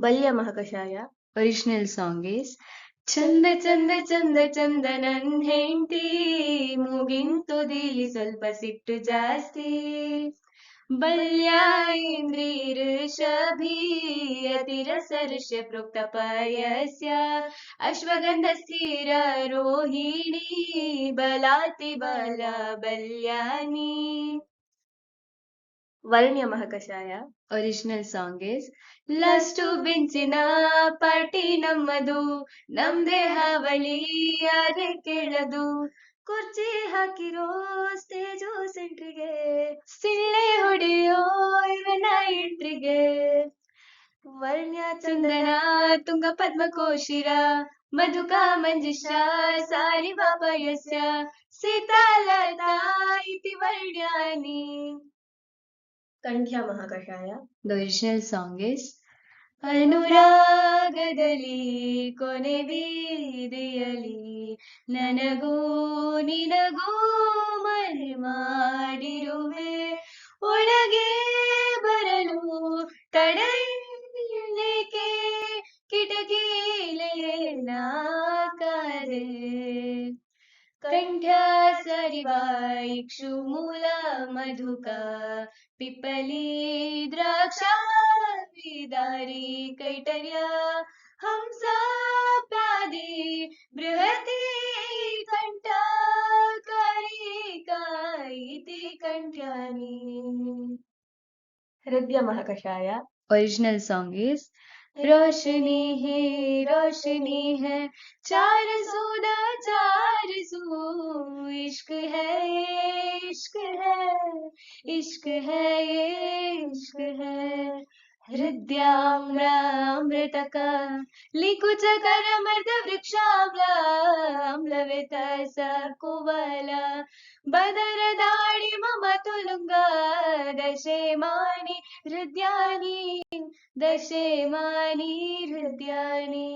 Balya ಮಹಾಕಷಾಯ. Original song is ಚಂದ ಚಂದ ಚಂದ ಚಂದ ನನ್ ಹೆಂಡ್ತಿ ಮೂಗಿಂತುದಿಲಿ ಸ್ವಲ್ಪ ಸಿಟ್ಟು ಜಾಸ್ತಿ ಬಲ್ಯ ಇಂದ್ರಿರ್ಷಭಿ ಅತಿರಸರ್ಷ ಪ್ರೋಕ್ತ ಪಯಸ್ಯ ಅಶ್ವಗಂಧ ಸ್ಥಿರ ರೋಹಿಣಿ ಬಲಾತಿ ಬಲ ಬಲ್ಯಾನಿ. ವರ್ಣ್ಯ ಮಹಾಕಷಾಯ. Original song is ಲಾಸ್ಟು ಬೆಂಚಿನ ಪಾರ್ಟಿ ನಮ್ಮದು ನಮ್ದೇ ಹಾವಳಿ ಯಾರೇ ಕೇಳದು ಕುರ್ಚಿ ಹಾಕಿರೋ ಸ್ಟೇಜು ಸೆಂಟ್ರಿಗೆ ಸಿಳ್ಳೆ ಹೊಡೆಯೋ ಇವನ ಎಂಟ್ರಿಗೆ ವರ್ಣ್ಯ ಚಂದನ ತುಂಗ ಪದ್ಮಕೋಶಿರ ಮಧುಕ ಮಂಜುಷ ಸಾರಿವ ಪಯಸ್ಯ ಸೀತಾಲತಾ ಇತಿ ವರ್ಣ್ಯಾನಿ. ಕಂಠ್ಯ ಮಹಾಕಷಾಯ. The original song is ಅನುರಾಗದಲ್ಲಿ ಕೊನೆ ಬೀದಿಯಲಿ ನನಗೂ ನಿನಗೂ ಮನೆ ಮಾಡಿರುವೆ ಒಳಗೆ ಬರಲು ತಡೆಯಲೇಕೆ ಕಿಟಕಿಲೇ ನಾಕಾದೆ ಕಂಠ್ಯ ಸರಿವ ಇಕ್ಷು ಮೂಲ ಮಧುಕ पिपली द्राक्षा विदारी कैटर्य हंसा प्यादी बृहती कंठाकारिका इति कंठ्यानि. हृदय महाकषाय. Original song is रोशनी है चार सूदा चार सू इश्क है इश्क है इश्क है ये इश्क है हृदयामृतक लिकुचकर मर्द वृक्षाम्लवेत स कुवल बदर दाಡಿ मम तुलुंग दशेमानि हृदयानि दशेमानि हृदयानि.